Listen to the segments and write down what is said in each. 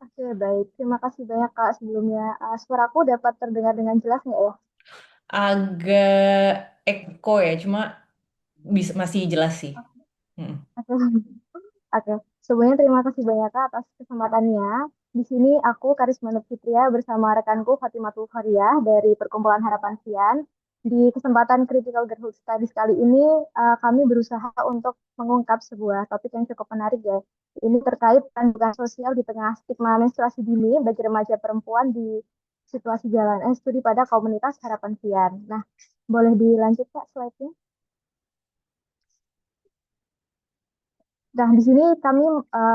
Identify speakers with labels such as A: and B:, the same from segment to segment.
A: Oke, baik. Terima kasih banyak, Kak, sebelumnya. Suaraku dapat terdengar dengan jelas nggak ya?
B: Agak eko ya, cuma bisa masih jelas sih. Mm.
A: Oke. Oke. Sebelumnya terima kasih banyak, Kak, atas kesempatannya. Di sini aku Karisma Nur Fitria bersama rekanku Fatimatul Faria dari Perkumpulan Harapan Sian. Di kesempatan Critical Girlhood Studies kali ini, kami berusaha untuk mengungkap sebuah topik yang cukup menarik ya. Ini terkait kandungan sosial di tengah stigma menstruasi dini bagi remaja perempuan di situasi jalan studi pada komunitas Harapan Sian. Nah, boleh dilanjut Kak slide-nya? Nah, di sini kami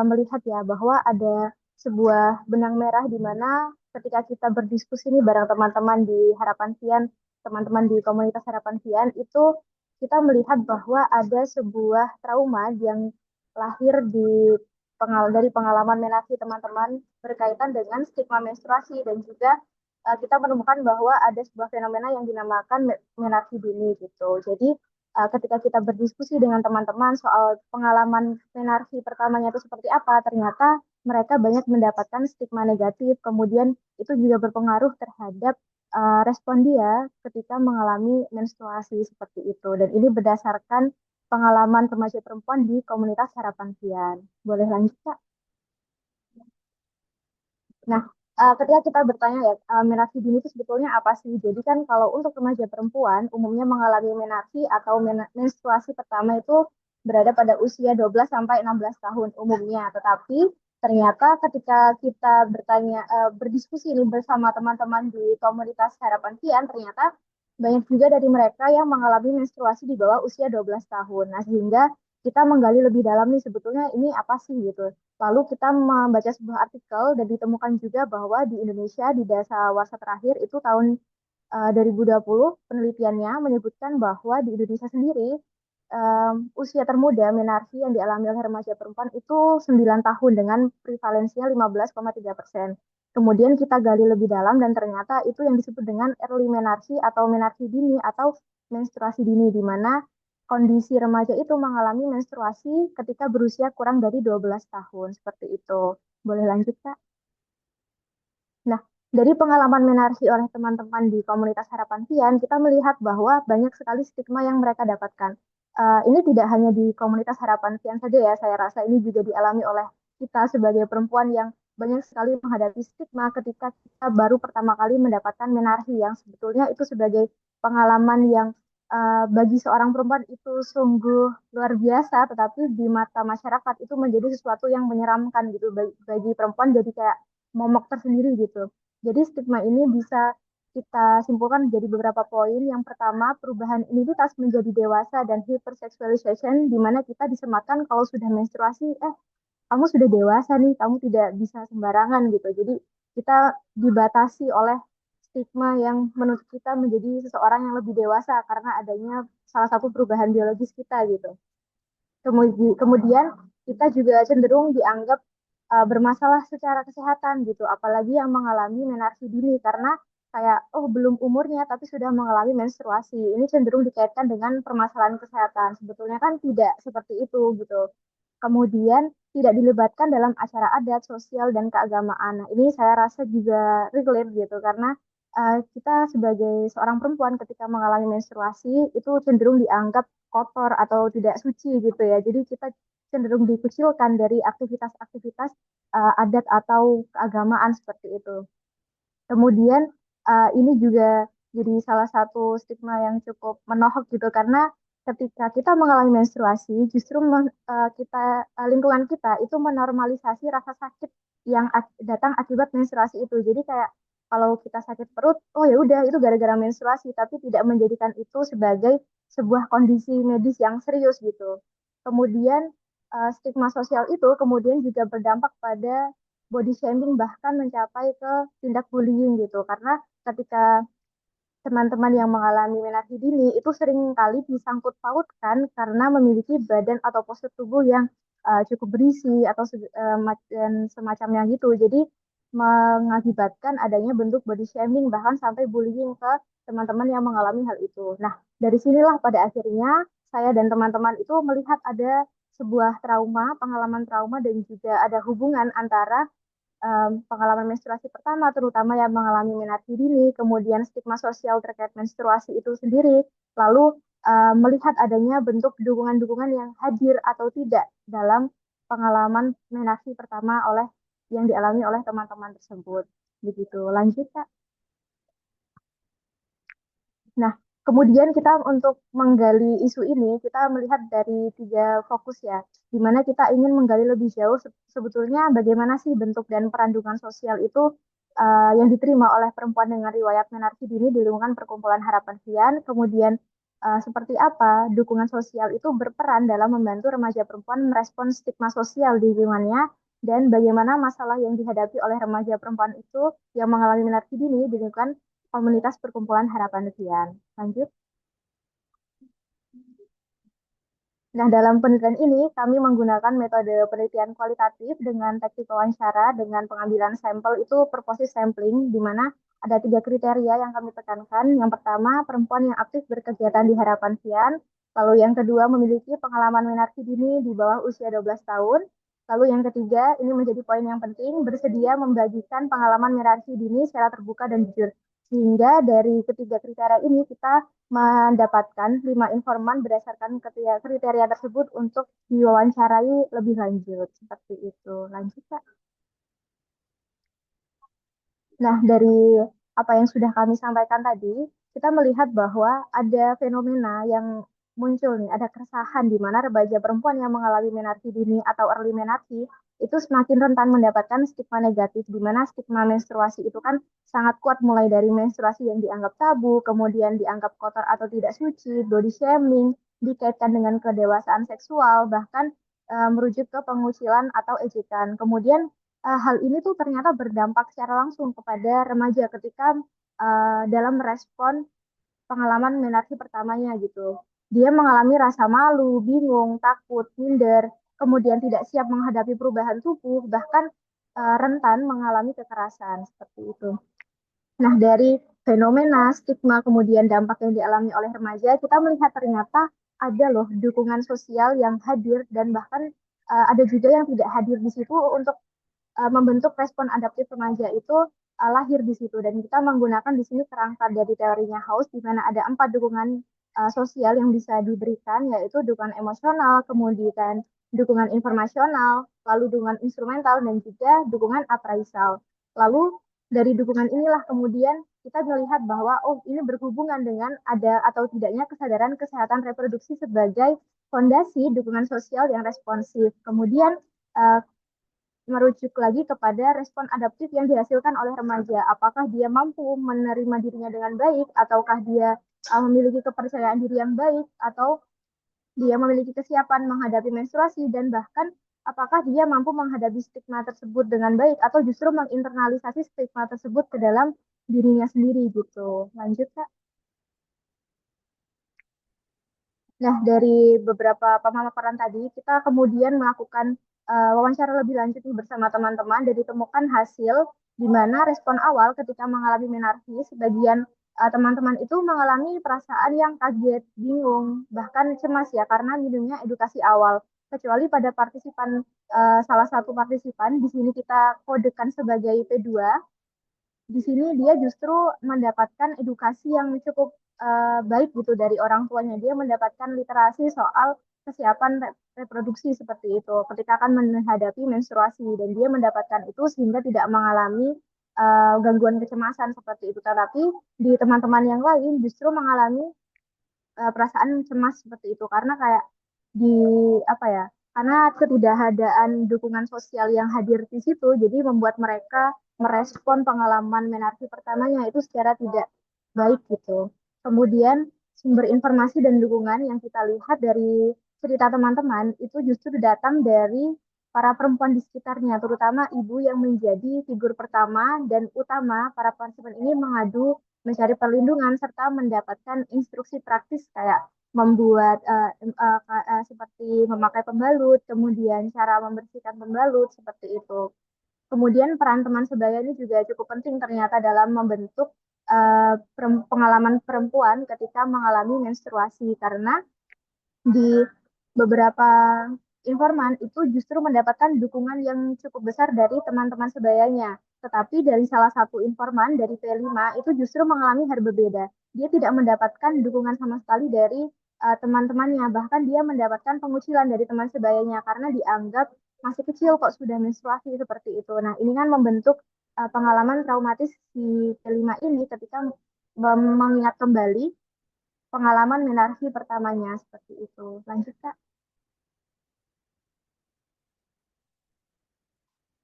A: melihat ya bahwa ada sebuah benang merah di mana ketika kita berdiskusi nih bareng teman-teman di Harapan Sian, teman-teman di komunitas Harapan Sian, itu kita melihat bahwa ada sebuah trauma yang lahir dari pengalaman menarki teman-teman berkaitan dengan stigma menstruasi dan juga kita menemukan bahwa ada sebuah fenomena yang dinamakan menarki dini gitu. Jadi ketika kita berdiskusi dengan teman-teman soal pengalaman menarki pertamanya itu seperti apa, ternyata mereka banyak mendapatkan stigma negatif, kemudian itu juga berpengaruh terhadap respon dia ketika mengalami menstruasi seperti itu. Dan ini berdasarkan pengalaman remaja perempuan di komunitas Harapan Sian. Boleh lanjut, Kak? Nah, ketika kita bertanya ya, menarki dini itu sebetulnya apa sih? Jadi kan kalau untuk remaja perempuan, umumnya mengalami menarki atau menstruasi pertama itu berada pada usia 12 sampai 16 tahun umumnya. Tetapi ternyata ketika kita berdiskusi ini bersama teman-teman di komunitas Harapan Kian, ternyata banyak juga dari mereka yang mengalami menstruasi di bawah usia 12 tahun. Nah, sehingga kita menggali lebih dalam nih sebetulnya ini apa sih gitu. Lalu kita membaca sebuah artikel dan ditemukan juga bahwa di Indonesia di Dasawarsa terakhir itu tahun 2020 penelitiannya menyebutkan bahwa di Indonesia sendiri usia termuda menarki yang dialami oleh remaja perempuan itu 9 tahun dengan prevalensinya 15,3%. Kemudian kita gali lebih dalam dan ternyata itu yang disebut dengan early menarki atau menarki dini atau menstruasi dini di mana kondisi remaja itu mengalami menstruasi ketika berusia kurang dari 12 tahun seperti itu. Boleh lanjut, Kak? Nah, dari pengalaman menarsi oleh teman-teman di komunitas Harapan Tian, kita melihat bahwa banyak sekali stigma yang mereka dapatkan. Ini tidak hanya di komunitas Harapan Tian saja ya, saya rasa ini juga dialami oleh kita sebagai perempuan yang banyak sekali menghadapi stigma ketika kita baru pertama kali mendapatkan menarsi yang sebetulnya itu sebagai pengalaman yang bagi seorang perempuan itu sungguh luar biasa, tetapi di mata masyarakat itu menjadi sesuatu yang menyeramkan gitu bagi perempuan jadi kayak momok tersendiri gitu. Jadi stigma ini bisa kita simpulkan menjadi beberapa poin. Yang pertama, perubahan identitas menjadi dewasa dan hypersexualization, di mana kita disematkan kalau sudah menstruasi, kamu sudah dewasa nih, kamu tidak bisa sembarangan gitu. Jadi kita dibatasi oleh stigma yang menuntut kita menjadi seseorang yang lebih dewasa karena adanya salah satu perubahan biologis kita gitu. Kemudian kita juga cenderung dianggap bermasalah secara kesehatan gitu, apalagi yang mengalami menarki dini karena kayak oh belum umurnya tapi sudah mengalami menstruasi. Ini cenderung dikaitkan dengan permasalahan kesehatan. Sebetulnya kan tidak seperti itu gitu. Kemudian tidak dilibatkan dalam acara adat, sosial dan keagamaan. Nah, ini saya rasa juga relate gitu karena kita sebagai seorang perempuan ketika mengalami menstruasi itu cenderung dianggap kotor atau tidak suci gitu ya. Jadi kita cenderung dikucilkan dari aktivitas-aktivitas adat atau keagamaan seperti itu. Kemudian ini juga jadi salah satu stigma yang cukup menohok gitu karena ketika kita mengalami menstruasi justru lingkungan kita itu menormalisasi rasa sakit yang datang akibat menstruasi itu. Jadi kayak kalau kita sakit perut, oh ya udah itu gara-gara menstruasi, tapi tidak menjadikan itu sebagai sebuah kondisi medis yang serius gitu. Kemudian stigma sosial itu kemudian juga berdampak pada body shaming bahkan mencapai ke tindak bullying gitu karena ketika teman-teman yang mengalami menarki dini itu sering kali disangkut pautkan karena memiliki badan atau postur tubuh yang cukup berisi atau dan semacamnya gitu. Jadi mengakibatkan adanya bentuk body shaming bahkan sampai bullying ke teman-teman yang mengalami hal itu. Nah, dari sinilah pada akhirnya saya dan teman-teman itu melihat ada sebuah trauma, pengalaman trauma dan juga ada hubungan antara pengalaman menstruasi pertama, terutama yang mengalami menarki dini, kemudian stigma sosial terkait menstruasi itu sendiri, lalu melihat adanya bentuk dukungan-dukungan yang hadir atau tidak dalam pengalaman menarki pertama yang dialami oleh teman-teman tersebut. Begitu. Lanjut, Kak. Nah, kemudian kita untuk menggali isu ini, kita melihat dari tiga fokus ya, di mana kita ingin menggali lebih jauh sebetulnya bagaimana sih bentuk dan peran dukungan sosial itu yang diterima oleh perempuan dengan riwayat menarki dini di lingkungan perkumpulan Harapan Fian, kemudian seperti apa dukungan sosial itu berperan dalam membantu remaja perempuan merespon stigma sosial di lingkungannya, dan bagaimana masalah yang dihadapi oleh remaja perempuan itu yang mengalami menarki dini di lingkungan komunitas perkumpulan Harapan Fian. Lanjut. Nah, dalam penelitian ini kami menggunakan metode penelitian kualitatif dengan teknik wawancara dengan pengambilan sampel itu purposive sampling, di mana ada tiga kriteria yang kami tekankan. Yang pertama, perempuan yang aktif berkegiatan di Harapan Fian. Lalu yang kedua, memiliki pengalaman menarki dini di bawah usia 12 tahun. Lalu yang ketiga, ini menjadi poin yang penting, bersedia membagikan pengalaman menarki dini secara terbuka dan jujur. Sehingga dari ketiga kriteria ini kita mendapatkan 5 informan berdasarkan kriteria tersebut untuk diwawancarai lebih lanjut. Seperti itu. Lanjut, Kak. Nah, dari apa yang sudah kami sampaikan tadi, kita melihat bahwa ada fenomena yang muncul nih, ada keresahan di mana remaja perempuan yang mengalami menarki dini atau early menarki itu semakin rentan mendapatkan stigma negatif, di mana stigma menstruasi itu kan sangat kuat mulai dari menstruasi yang dianggap tabu, kemudian dianggap kotor atau tidak suci, body shaming, dikaitkan dengan kedewasaan seksual, bahkan merujuk ke pengucilan atau ejekan. Kemudian hal ini tuh ternyata berdampak secara langsung kepada remaja ketika dalam merespon pengalaman menarki pertamanya gitu. Dia mengalami rasa malu, bingung, takut, minder, kemudian tidak siap menghadapi perubahan tubuh, bahkan rentan mengalami kekerasan seperti itu. Nah, dari fenomena stigma kemudian dampak yang dialami oleh remaja, kita melihat ternyata ada loh dukungan sosial yang hadir dan bahkan ada juga yang tidak hadir di situ untuk membentuk respon adaptif remaja itu lahir di situ, dan kita menggunakan di sini kerangka dari teorinya House di mana ada 4 dukungan sosial yang bisa diberikan, yaitu dukungan emosional, kemudian dukungan informasional, lalu dukungan instrumental, dan juga dukungan appraisal. Lalu dari dukungan inilah kemudian kita melihat bahwa oh ini berhubungan dengan ada atau tidaknya kesadaran kesehatan reproduksi sebagai fondasi dukungan sosial yang responsif. Kemudian uh, merujuk lagi kepada respon adaptif yang dihasilkan oleh remaja. Apakah dia mampu menerima dirinya dengan baik, ataukah dia memiliki kepercayaan diri yang baik, atau dia memiliki kesiapan menghadapi menstruasi, dan bahkan apakah dia mampu menghadapi stigma tersebut dengan baik, atau justru menginternalisasi stigma tersebut ke dalam dirinya sendiri gitu. Lanjut, Kak. Nah, dari beberapa pemaparan tadi, kita kemudian melakukan wawancara lebih lanjut bersama teman-teman dan ditemukan hasil di mana respon awal ketika mengalami menarki, sebagian teman-teman itu mengalami perasaan yang kaget, bingung, bahkan cemas ya karena minimnya edukasi awal. Kecuali pada salah satu partisipan, di sini kita kodekan sebagai P2, di sini dia justru mendapatkan edukasi yang cukup baik gitu dari orang tuanya. Dia mendapatkan literasi soal kesiapan reproduksi seperti itu ketika akan menghadapi menstruasi, dan dia mendapatkan itu sehingga tidak mengalami gangguan kecemasan seperti itu. Tetapi di teman-teman yang lain justru mengalami perasaan cemas seperti itu karena kayak di apa ya? Karena ketidakadaan dukungan sosial yang hadir di situ, jadi membuat mereka merespon pengalaman menarki pertamanya itu secara tidak baik gitu. Kemudian sumber informasi dan dukungan yang kita lihat dari cerita teman-teman itu justru datang dari para perempuan di sekitarnya, terutama ibu yang menjadi figur pertama dan utama para partisipan ini mengadu, mencari perlindungan, serta mendapatkan instruksi praktis kayak membuat seperti memakai pembalut, kemudian cara membersihkan pembalut seperti itu. Kemudian peran teman sebaya ini juga cukup penting ternyata dalam membentuk pengalaman perempuan ketika mengalami menstruasi, karena di beberapa informan itu justru mendapatkan dukungan yang cukup besar dari teman-teman sebayanya. Tetapi dari salah satu informan dari P5 itu justru mengalami hal berbeda. Dia tidak mendapatkan dukungan sama sekali dari teman-temannya. Bahkan dia mendapatkan pengucilan dari teman sebayanya karena dianggap masih kecil kok sudah menstruasi seperti itu. Nah, ini kan membentuk pengalaman traumatis si P5 ini ketika mengingat kembali pengalaman menarsi pertamanya seperti itu. Lanjut, Kak.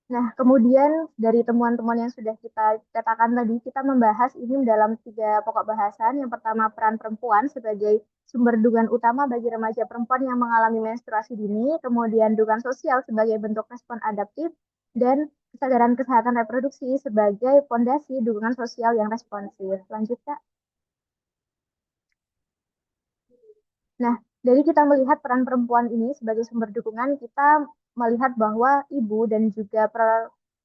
A: Nah, kemudian dari temuan-temuan yang sudah kita katakan tadi, kita membahas ini dalam tiga pokok bahasan. Yang pertama, peran perempuan sebagai sumber dugaan utama bagi remaja perempuan yang mengalami menstruasi dini, kemudian dugaan sosial sebagai bentuk respon adaptif, dan kesadaran kesehatan reproduksi sebagai fondasi dukungan sosial yang responsif. Lanjut, Kak. Nah, dari kita melihat peran perempuan ini sebagai sumber dukungan, kita melihat bahwa ibu dan juga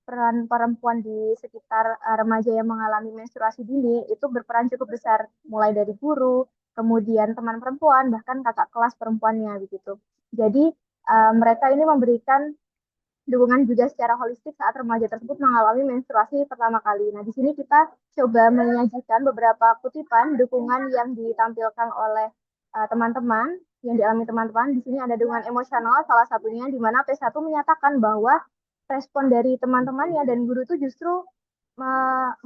A: peran perempuan di sekitar remaja yang mengalami menstruasi dini itu berperan cukup besar, mulai dari guru, kemudian teman perempuan, bahkan kakak kelas perempuannya begitu. Jadi mereka ini memberikan dukungan juga secara holistik saat remaja tersebut mengalami menstruasi pertama kali. Nah, di sini kita coba menyajikan beberapa kutipan dukungan yang ditampilkan oleh teman-teman, yang dialami teman-teman. Di sini ada dukungan emosional, salah satunya di mana P1 menyatakan bahwa respon dari teman-temannya dan guru itu justru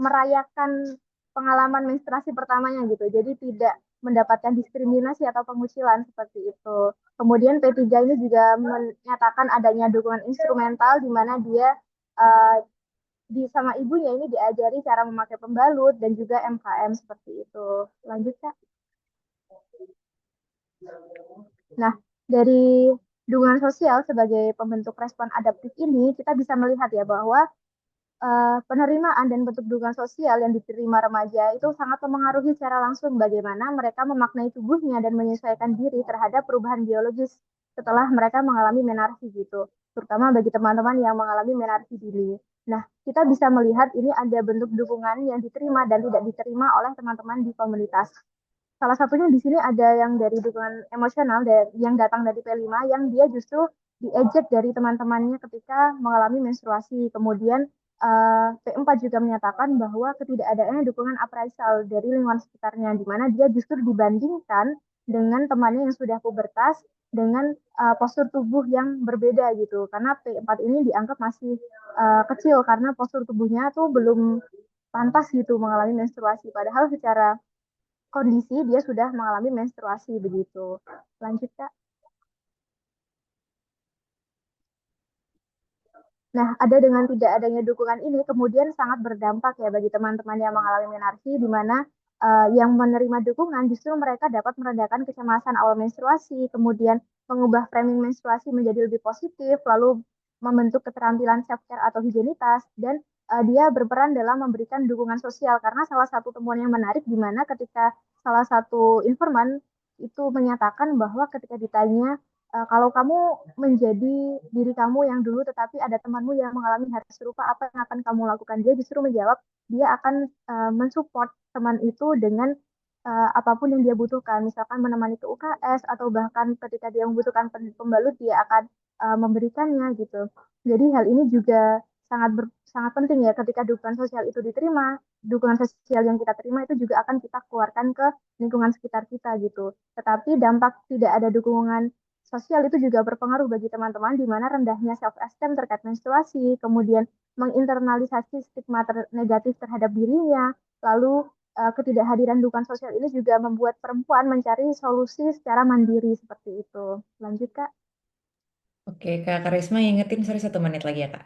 A: merayakan pengalaman menstruasi pertamanya gitu. Jadi tidak mendapatkan diskriminasi atau pengucilan seperti itu. Kemudian P3 ini juga menyatakan adanya dukungan instrumental di mana dia uh, di sama ibunya ini diajari cara memakai pembalut dan juga MKM seperti itu. Lanjut, Kak. Nah, dari dukungan sosial sebagai pembentuk respon adaptif ini, kita bisa melihat ya bahwa penerimaan dan bentuk dukungan sosial yang diterima remaja itu sangat memengaruhi secara langsung bagaimana mereka memaknai tubuhnya dan menyesuaikan diri terhadap perubahan biologis setelah mereka mengalami menarki gitu, terutama bagi teman-teman yang mengalami menarki dini. Nah, kita bisa melihat ini ada bentuk dukungan yang diterima dan tidak diterima oleh teman-teman di komunitas. Salah satunya di sini ada yang dari dukungan emosional yang datang dari P5 yang dia justru diejek dari teman-temannya ketika mengalami menstruasi. Kemudian P4 juga menyatakan bahwa ketidakadaannya dukungan appraisal dari lingkungan sekitarnya, di mana dia justru dibandingkan dengan temannya yang sudah pubertas dengan postur tubuh yang berbeda gitu. Karena P4 ini dianggap masih kecil karena postur tubuhnya tuh belum pantas gitu mengalami menstruasi. Padahal secara kondisi dia sudah mengalami menstruasi begitu. Lanjut, Kak. Nah, ada dengan tidak adanya dukungan ini kemudian sangat berdampak ya bagi teman-teman yang mengalami menarki di mana yang menerima dukungan justru mereka dapat merendahkan kecemasan awal menstruasi, kemudian mengubah framing menstruasi menjadi lebih positif, lalu membentuk keterampilan self-care atau higienitas, dan dia berperan dalam memberikan dukungan sosial karena salah satu temuan yang menarik di mana ketika salah satu informan itu menyatakan bahwa ketika ditanya kalau kamu menjadi diri kamu yang dulu, tetapi ada temanmu yang mengalami hal serupa, apa yang akan kamu lakukan? Dia justru menjawab, dia akan mensupport teman itu dengan apapun yang dia butuhkan, misalkan menemani ke UKS atau bahkan ketika dia membutuhkan pembalut, dia akan memberikannya gitu. Jadi hal ini juga sangat penting ya ketika dukungan sosial itu diterima, dukungan sosial yang kita terima itu juga akan kita keluarkan ke lingkungan sekitar kita gitu. Tetapi dampak tidak ada dukungan sosial itu juga berpengaruh bagi teman-teman di mana rendahnya self-esteem terkait menstruasi, kemudian menginternalisasi stigma negatif terhadap dirinya, lalu ketidakhadiran dukungan sosial ini juga membuat perempuan mencari solusi secara mandiri seperti itu. Lanjut, Kak.
B: Oke, Kak Karisma ingetin sorry 1 menit lagi ya, Kak.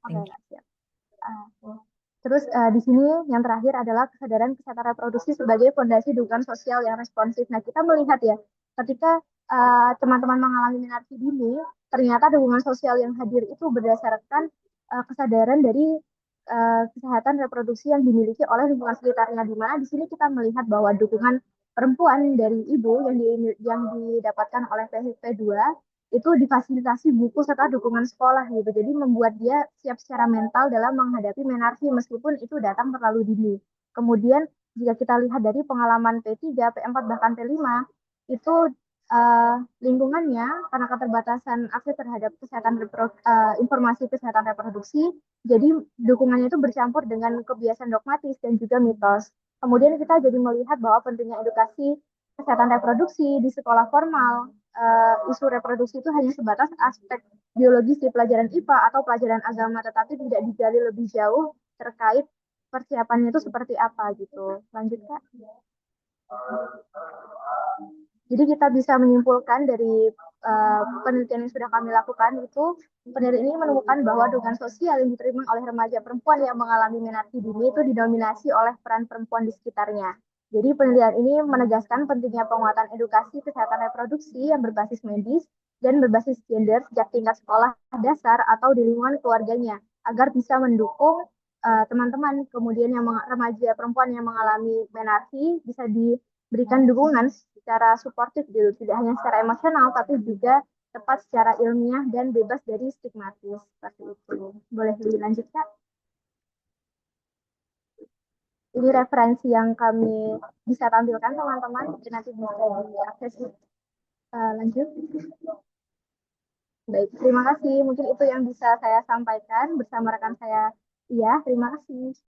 A: Oke,
B: Thank you.
A: Kak, siap. Terus di sini yang terakhir adalah kesadaran kesehatan reproduksi sebagai fondasi dukungan sosial yang responsif. Nah, kita melihat ya, ketika teman-teman mengalami menarki dini, ternyata dukungan sosial yang hadir itu berdasarkan kesadaran dari kesehatan reproduksi yang dimiliki oleh lingkungan sekitarnya. Di mana di sini kita melihat bahwa dukungan perempuan dari ibu yang didapatkan oleh PHP2 itu difasilitasi buku serta dukungan sekolah gitu. Jadi membuat dia siap secara mental dalam menghadapi menarki meskipun itu datang terlalu dini. Kemudian jika kita lihat dari pengalaman P3, P4 bahkan P5 itu lingkungannya karena keterbatasan akses terhadap informasi kesehatan reproduksi, jadi dukungannya itu bercampur dengan kebiasaan dogmatis dan juga mitos. Kemudian kita jadi melihat bahwa pentingnya edukasi kesehatan reproduksi di sekolah formal. Isu reproduksi itu hanya sebatas aspek biologis di pelajaran IPA atau pelajaran agama, tetapi tidak digali lebih jauh terkait persiapannya itu seperti apa gitu. Lanjut, Kak. Jadi kita bisa menyimpulkan dari penelitian yang sudah kami lakukan itu, penelitian ini menemukan bahwa dukungan sosial yang diterima oleh remaja perempuan yang mengalami menarki dini itu didominasi oleh peran perempuan di sekitarnya. Jadi penelitian ini menegaskan pentingnya penguatan edukasi kesehatan reproduksi yang berbasis medis dan berbasis gender sejak tingkat sekolah dasar atau di lingkungan keluarganya agar bisa mendukung teman-teman kemudian yang remaja perempuan yang mengalami menarki bisa diberikan dukungan secara suportif dulu, tidak hanya secara emosional tapi juga tepat secara ilmiah dan bebas dari stigmatis seperti itu. Boleh dilanjut, Kak? Ini referensi yang kami bisa tampilkan teman-teman, nanti bisa diakses. Lanjut. Baik, terima kasih. Mungkin itu yang bisa saya sampaikan bersama rekan saya. Iya, terima kasih.